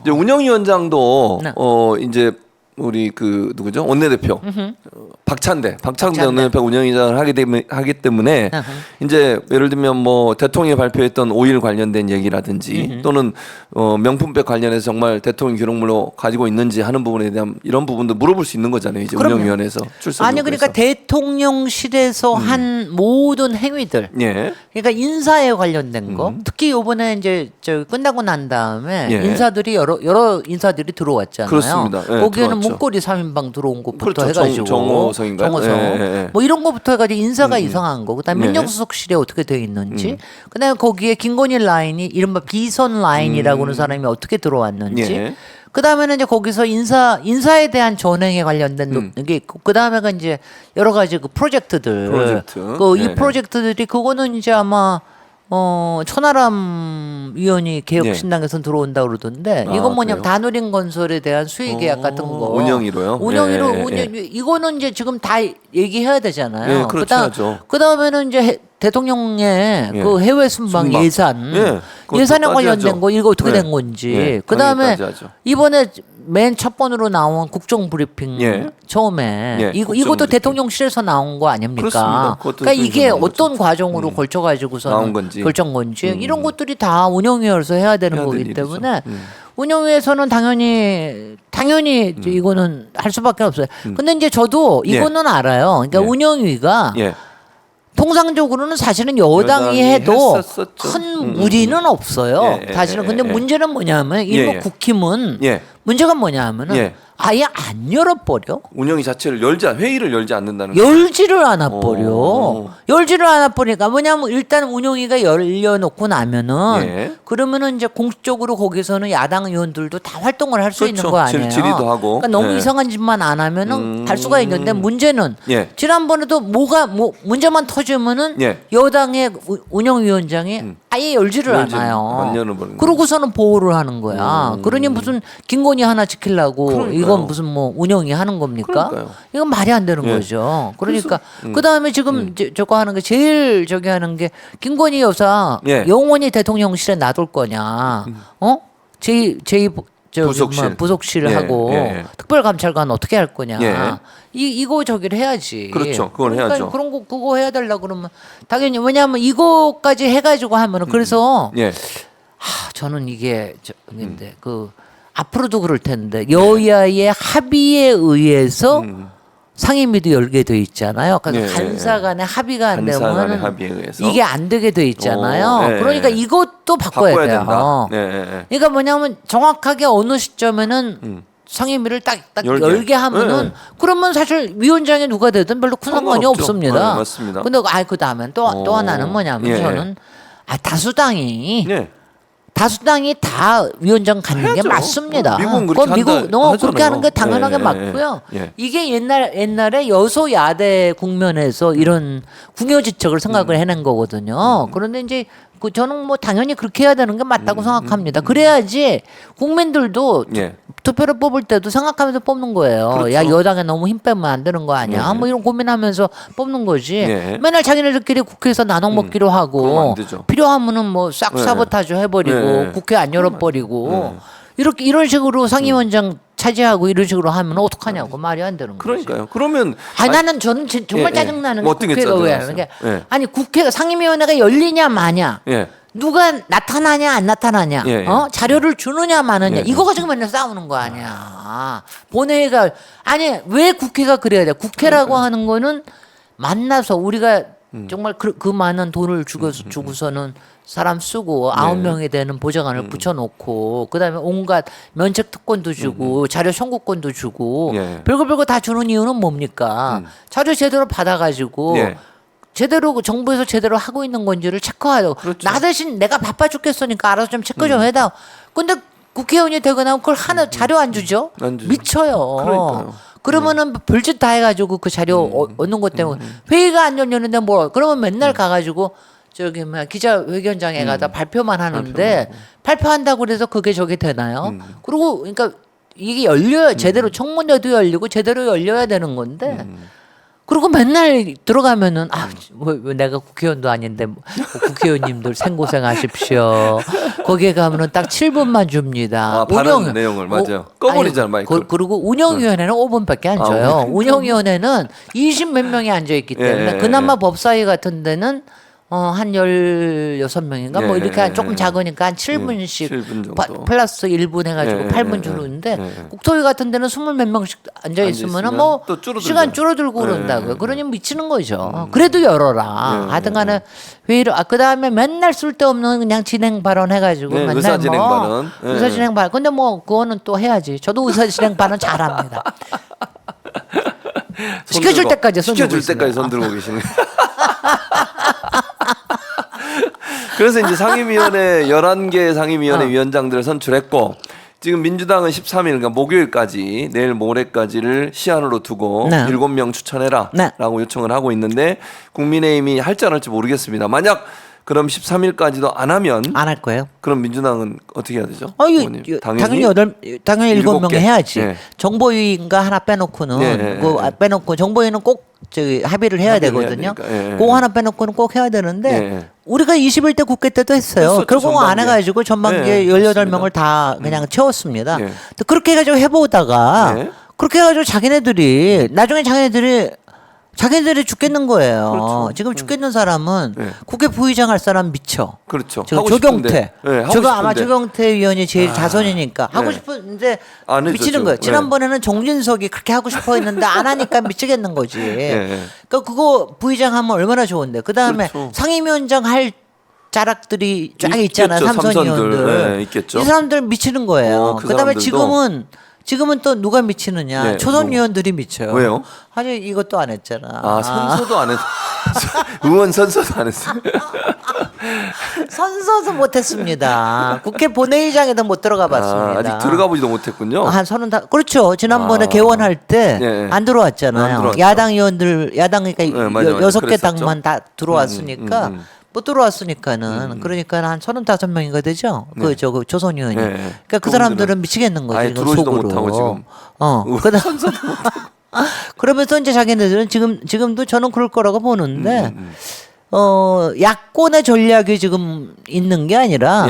이제 운영위원장도 네. 이제 우리 그 누구죠? 원내대표 박찬대 박찬대. 원내대표 운영위원장을 하기 때문에 이제 예를 들면 뭐 대통령이 발표했던 5일 관련된 얘기라든지 또는 명품백 관련해서 정말 대통령 기록물로 가지고 있는지 하는 부분에 대한 이런 부분도 물어볼 수 있는 거잖아요. 이제 그럼요. 운영위원회에서 출석. 아니 그러니까 대통령실에서 한 모든 행위들, 예. 그러니까 인사에 관련된 거, 특히 이번에 이제 저 끝나고 난 다음에 예. 인사들이 여러 인사들이 들어왔잖아요. 그렇습니다. 예, 거기에는 들어왔죠. 문고리 3인방 들어온 것부터 그렇죠. 해가지고 정호성인가요? 정호성 예, 예. 뭐 이런 것부터 해가지고 인사가 이상한 거, 그다음에 예. 민정수석실에 어떻게 되어 있는지, 그다음에 거기에 김건희 라인이 이른바 비선 라인이라고 하는 사람이 어떻게 들어왔는지. 예. 그 다음에는 이제 거기서 인사에 대한 전횡에 관련된 게 있고, 그 다음에가 이제 여러 가지 그 프로젝트들. 프로젝트. 이 예. 프로젝트들이 그거는 이제 아마 천하람 위원이 개혁신당에서 들어온다 그러던데, 아, 이건 뭐냐면 그래요? 다누린 건설에 대한 수의 계약 같은 거. 운영위로요? 운영위로 예, 예. 이거는 이제 지금 다 얘기해야 되잖아요. 예, 그렇죠, 하죠. 그 다음에는 이제 대통령의 예. 그 해외 순방 순방. 예산, 예, 그것도 예산에 관련된 따져야죠. 거 이거 어떻게 예. 된 건지. 예, 그 다음에 당연히 따져야죠. 이번에 맨 첫 번으로 나온 국정 브리핑 예. 처음에 예, 이것도 국정 브리핑. 대통령실에서 나온 거 아닙니까? 그렇습니다. 그것도 그러니까 이게 나온 거죠. 어떤 과정으로 걸쳐 가지고서 나온 건지. 결정 건지 이런 것들이 다 운영위에서 해야 되는 해야 될 거기 일이죠. 때문에 운영위에서는 당연히 이제 이거는 할 수밖에 없어요. 근데 이제 저도 이거는 알아요. 그러니까 예. 운영위가 예. 통상적으로는 사실은 여당이 여당이 해도 했었었죠. 큰 무리는 없어요. 예, 예, 사실은. 근데 예, 예. 문제는 뭐냐면 일부 예, 예. 국힘은 예. 문제가 뭐냐면은 예. 아예 안 열어버려. 운영위 자체를 회의를 열지 않는다는 열지를 않아버려. 오. 열지를 않아버리니까 뭐냐면 일단 운영위가 열려놓고 나면은 예. 그러면은 이제 공식적으로 거기서는 야당 의원들도 다 활동을 할 수 있는 그렇죠. 거 아니에요. 질의도 하고. 그러니까 너무 예. 이상한 짓만 안 하면은 할 수가 있는데 문제는 예. 지난번에도 문제만 터지면은 예. 여당의 운영위원장이 아예 열지를 열지 않아요. 안 열어버리는 그러고서는 보호를 하는 거야. 그러니 무슨 김건희 하나 지키려고 그러니까요. 이건 무슨 뭐 운영이 하는 겁니까? 그러니까요. 이건 말이 안 되는 예. 거죠. 그러니까 그 다음에 지금 저거 하는 게 제일 저기 하는 게 김건희 여사 예. 영원히 대통령실에 놔둘 거냐? 부속실. 부속실을 예, 하고 예, 예. 특별감찰관 어떻게 할 거냐? 예. 이거 저기를 해야지. 그렇죠. 그건 그러니까 해야죠. 그런 거 그거 해야 되려 그러면 당연히 왜냐하면 이거까지 해가지고 하면은 그래서 예. 저는 이게 근데 그 앞으로도 그럴 텐데 여야의 합의에 의해서 상임위도 열게 돼 있잖아요. 그러니까 예, 간사 간의 합의가 안 간사 간의 되면 합의에 의해서. 이게 안 되게 돼 있잖아요. 오, 예, 그러니까 예. 이것도 바꿔야 돼요. 된다. 예, 예. 그러니까 뭐냐면 정확하게 어느 시점에는 상임위를 딱 열게 하면은 예. 그러면 사실 위원장이 누가 되든 별로 큰 상관이 상관없죠. 없습니다. 네, 맞습니다. 근데 그 다음에 또 하나는 뭐냐면 예. 저는 다수당이 예. 다수당이 다 위원장 갖는 게 해야죠. 맞습니다. 미국은 그렇게 그건 미국 한다 그렇게 하잖아요. 하는 게 당연하게 예, 예, 맞고요. 예. 이게 옛날에 여소야대 국면에서 이런 궁여지책을 생각을 해낸 거거든요. 그런데 이제 저는 뭐 당연히 그렇게 해야 되는 게 맞다고 생각합니다. 그래야지 국민들도 예. 투표를 뽑을 때도 생각하면서 뽑는 거예요. 그렇죠. 야 여당에 너무 힘 빼면 안 되는 거 아니야? 네. 뭐 이런 고민하면서 뽑는 거지. 네. 맨날 자기네들끼리 국회에서 나눠 먹기로 그러면 하고 안 되죠. 필요하면은 뭐 싹 네. 사보타주 해버리고 네. 국회 안 열어버리고 이런 식으로 상임위원장 차지하고 이런 식으로 하면 어떡하냐고 말이 안 되는 거지. 그러니까요. 그러면 나는 저는 정말 예, 예. 짜증나는 뭐 게 어떤 게 국회가 왜 짜증나세요? 하는 게 예. 아니 국회가 상임위원회가 열리냐 마냐 예. 누가 나타나냐 안 나타나냐 예, 예. 자료를 주느냐 마느냐 예, 이거 가지고 맨날 싸우는 거 아니야. 본회의가 아니 왜 국회가 그래야 돼. 국회라고 하는 거는 만나서 우리가 정말 그 많은 돈을 주고서는 사람 쓰고 9명에 되는 보좌관을 붙여놓고 그다음에 온갖 면책 특권도 주고 자료 청구권도 주고 예. 별거 다 주는 이유는 뭡니까? 자료 제대로 받아가지고 예. 제대로 정부에서 제대로 하고 있는 건지를 체크하려고. 그렇죠. 나 대신 내가 바빠 죽겠으니까 알아서 좀 체크 좀 해다. 근데 국회의원이 되고 나면 그걸 하나 자료 안 주죠? 안 주죠. 미쳐요. 그러니까요. 그러면은 별짓 다 해가지고 그 자료 얻는 것 때문에 회의가 안 열렸는데 뭐 그러면 맨날 가가지고 저기 뭐야 기자회견장에 가다 발표만 하는데 발표한다고 그래서 그게 저게 되나요? 그리고 그러니까 이게 열려야 제대로 청문회도 열리고 제대로 열려야 되는 건데 그리고 맨날 들어가면은 뭐 내가 국회의원도 아닌데 뭐 국회의원님들 생고생하십시오. 거기에 가면은 딱 7분만 줍니다. 발언 내용을 맞아요. 꺼버리잖아 마이크. 그리고 운영위원회는 5분밖에 안 줘요. 운영위원회는 20 몇 명이 앉아 있기 때문에 그나마 법사위 같은 데는 한 16명인가 뭐 이렇게 조금 작으니까 한 7분씩 7분 정도. 플러스 1분 해가지고 8분 주는데 국토위 같은 데는 20 몇 명씩 앉아 있으면은 뭐 또 줄어들죠. 시간 줄어들고 그런다고요. 그러니 미치는 거죠. 그래도 열어라. 하여튼간에 회의를 그다음에 맨날 쓸데없는 그냥 진행 발언 해가지고 맨날 의사 진행 뭐 발언. 의사 진행 발언. 근데 뭐 그거는 또 해야지. 저도 의사 진행 발언 잘합니다. 시켜줄 때까지 손 들고 있습니다. 손 들고 계시는. 그래서 이제 상임위원회 11개 상임위원회 위원장들을 선출했고 지금 민주당은 13일 그러니까 목요일까지 내일 모레까지를 시한으로 두고 7명 추천해라라고 요청을 하고 있는데 국민의힘이 할지 안 할지 모르겠습니다. 만약 그럼 13일까지도 안 하면 안 할 거예요. 그럼 민주당은 어떻게 해야 되죠? 당연히 7명이 해야지. 네. 정보위인가 하나 빼놓고는 빼놓고 정보위는 꼭 합의를 해야 되거든요. 그거 하나 빼놓고는 꼭 해야 되는데 우리가 21대 국회 때도 했어요. 결국 안 해가지고 전반기에 18명을 다 그냥 채웠습니다. 그렇게 해가지고 해보다가 그렇게 해가지고 나중에 자기네들이 죽겠는 거예요. 그렇죠. 지금 죽겠는 사람은 국회 부의장 할 사람 미쳐. 그렇죠. 지금 조경태. 하고 아마 조경태 의원이 제일 자손이니까 하고 싶은데 미치는 거예요. 지난번에는 정진석이 그렇게 하고 싶어 했는데 안 하니까 미치겠는 거지. 그러니까 그거 부의장 하면 얼마나 좋은데. 그다음에 그렇죠. 상임위원장 할 자락들이 쫙 있잖아. 삼선 의원들. 있겠죠. 이 사람들 미치는 거예요. 그 그다음에 사람들도. 지금은 또 누가 미치느냐? 초선 의원들이 미쳐요. 왜요? 아니 이것도 안 했잖아. 선서도 안 했. 의원 선서도 안 했어요. 선서도 못했습니다. 국회 본회의장에도 못 들어가 봤습니다. 아직 들어가 보지도 못했군요. 그렇죠. 지난번에 개원할 때 안 들어왔잖아요. 안 들어왔죠. 야당 의원들 야당이니까 맞아요. 6개 당만 다 들어왔으니까. 못 들어왔으니까는 그러니까 한 35명인가 되죠. 그 조선 의원이. 그러니까 그 사람들은 미치겠는 거죠. 아예 들어오지도 속으로. 못하고 지금. 그러면서 이제 자기네들은 지금도 저는 그럴 거라고 보는데 야권의 전략이 지금 있는 게 아니라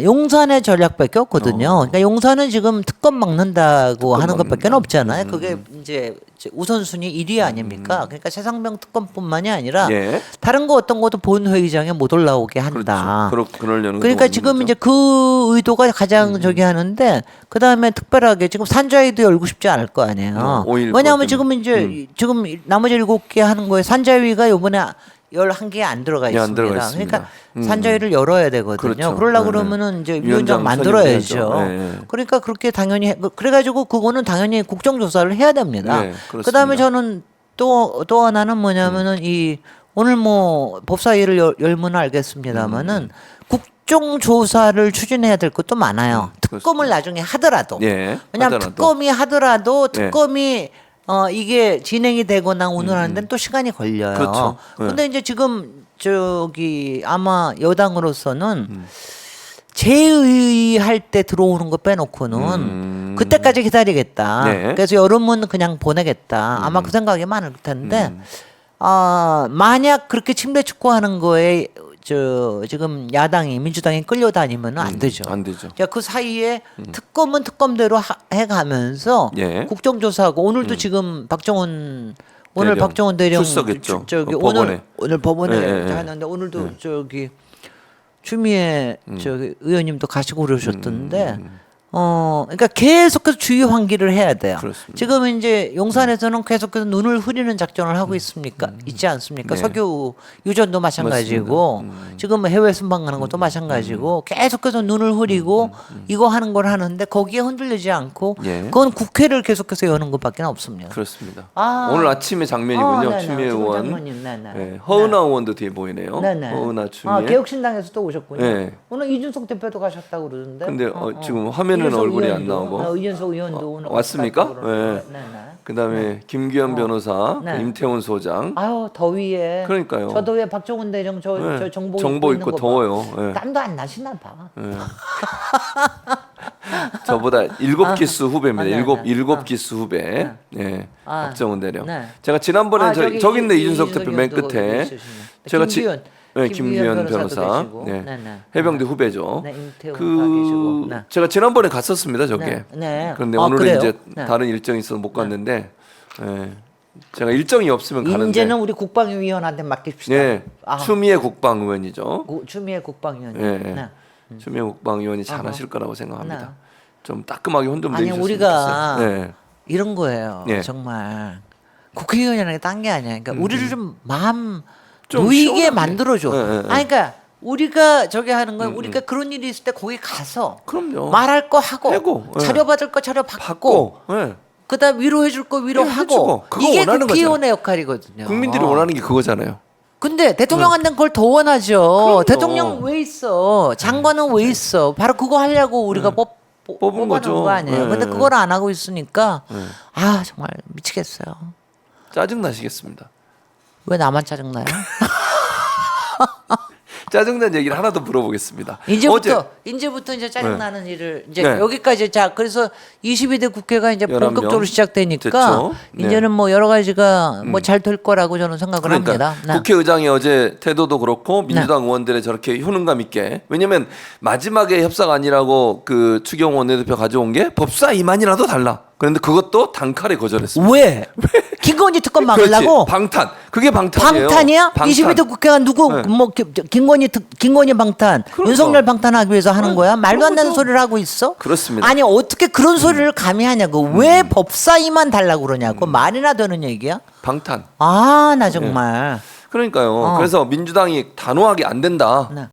용산의 전략밖에 없거든요. 그러니까 용산은 지금 특검 막는다고 하는 것밖에 없잖아요. 그게 이제 우선순위 1위 아닙니까? 그러니까 최상병 특검뿐만이 아니라 다른 거 어떤 것도 본회의장에 못 올라오게 한다. 그렇죠. 그러려는 그러니까 지금 거죠. 이제 그 의도가 가장 저기 하는데 그 다음에 특별하게 지금 산자위도 열고 싶지 않을 거 아니에요. 왜냐하면 지금 이제 지금 나머지 7개 하는 거에 산자위가 이번에 11개에 안 들어가 있습니다. 그러니까 산자위를 열어야 되거든요. 그렇죠. 그러려고 그러면 이제 위원장 만들어야죠. 그러니까 그렇게 당연히 그래가지고 그거는 당연히 국정조사를 해야 됩니다. 그다음에 저는 또 하나는 뭐냐면은 이 오늘 뭐 법사위를 열면 알겠습니다마는 국정조사를 추진해야 될 것도 많아요. 특검을 나중에 하더라도. 왜냐하면 특검이 하더라도 특검이 이게 진행이 되거나 오늘 하는 데는 또 시간이 걸려요. 그렇죠. 근데 이제 지금 아마 여당으로서는 재의할 때 들어오는 거 빼놓고는 그때까지 기다리겠다. 그래서 여름은 그냥 보내겠다. 아마 그 생각이 많을 텐데 만약 그렇게 침대 축구하는 거에 지금 야당이 민주당이 끌려다니면 안 되죠. 안 되죠. 자, 그 사이에 특검은 특검대로 해가면서 국정조사하고 오늘도 지금 박정원 대령 출석했죠. 오늘 법원에 하는데 오늘도 추미애 의원님도 가시고 그러셨던데 그러니까 계속해서 주의 환기를 해야 돼요. 그렇습니다. 지금 이제 용산에서는 계속해서 눈을 흐리는 작전을 하고 있지 않습니까? 석유 유전도 마찬가지고 지금 해외 순방 가는 것도 마찬가지고 계속해서 눈을 흐리고 이거 하는 걸 하는데 거기에 흔들리지 않고 그건 국회를 계속해서 여는 것밖에 없습니다. 그렇습니다. 오늘 아침의 장면이군요. 추미애 의원. 허은하 의원도 뒤에 보이네요. 허은하 추미애. 개혁신당에서 또 오셨군요. 오늘 이준석 대표도 가셨다고 그러던데. 근데 지금 화면은 얼굴이 안 나오고. 이준석 의원도 오늘 왔습니까? 그다음에 김규현 변호사, 임태훈 소장. 아유 더위에. 그러니까요. 저 더위에 박정훈 대령 저 정보 입고 있는 거 더워요. 땀도 안 나시나 봐. 저보다 7기수 후배입니다. 네, 네. 일곱 기수 후배. 예. 아, 박정훈 대령. 네. 제가 지난번에 저기 있네 이준석 대표 맨 의원도 끝에. 있으시네. 제가 김규현, 네, 김규현 변호사도 변호사. 계시고. 네. 네, 네. 해병대 후배죠. 네, 임태훈 계시고. 네. 제가 지난번에 갔었습니다, 저게. 네, 네. 그런데 아, 오늘은 그래요? 이제 네. 다른 일정이 있어서 못 갔는데 예. 제가 일정이 없으면 가는데. 이제는 우리 국방위원한테 맡깁시다. 네. 아. 추미애 국방의원이죠. 추미애 국방위원. 예. 네. 추미애 국방의원이 잘하실 거라고 생각합니다. 좀 따끔하게 혼좀 아니 내주셨으면 우리가 좋겠어요. 네. 이런 거예요. 네. 정말 국회의원이라는 게 딴 게 아니야. 그러니까 우리를 좀 마음 좀 놓이게 시원하게. 만들어줘. 네, 네, 네. 아니 그러니까 우리가 저기 하는 건 우리가 그런 일이 있을 때 거기 가서 그럼요. 말할 거 하고, 하고, 네. 차려받을 거 차려받고 받고. 예. 그다음 위로해줄 거 해주고. 위로하고 그거 이게 원하는 국회의원의 역할이거든요. 국민들이 원하는 게 그거잖아요. 근데 대통령한테는 그걸 더 원하죠. 그럼요. 대통령 왜 있어? 장관은 왜 있어? 바로 그거 하려고 우리가 뽑은 뽑아놓은 거죠. 거 아니에요. 네. 근데 그걸 안 하고 있으니까 아 정말 미치겠어요. 짜증 나시겠습니다. 왜 나만 짜증나요? 짜증난 얘기를 하나 더 물어보겠습니다. 이제부터 이제 짜증나는 일을 이제 네. 여기까지 자 그래서 22대 국회가 이제 11명 본격적으로 시작되니까 됐죠. 네. 이제는 뭐 여러 가지가 뭐 잘 될 거라고 저는 생각을 그러니까 합니다. 네. 국회의장이 어제 태도도 그렇고 민주당 의원들의 저렇게 효능감 있게 왜냐면 마지막에 협상안이라고 그 추경 원내대표 가져온 게 법사 이만이라도 달라. 그런데 그것도 단칼에 거절했습니다. 왜? 김건희 특검 그렇지. 막으려고? 방탄. 그게 방탄이에요. 방탄이야? 방탄. 22대 국회가 누구 네. 뭐 김건희 방탄, 그렇죠. 윤석열 방탄하기 위해서 하는 네, 거야? 말도 안 되는 그런 거죠. 소리를 하고 있어? 그렇습니다. 아니 어떻게 그런 소리를 감히 하냐고? 왜 법사위만 달라고 그러냐고? 말이나 되는 얘기야? 방탄. 아 나 정말. 그러니까요. 그래서 민주당이 단호하게 안 된다. 네.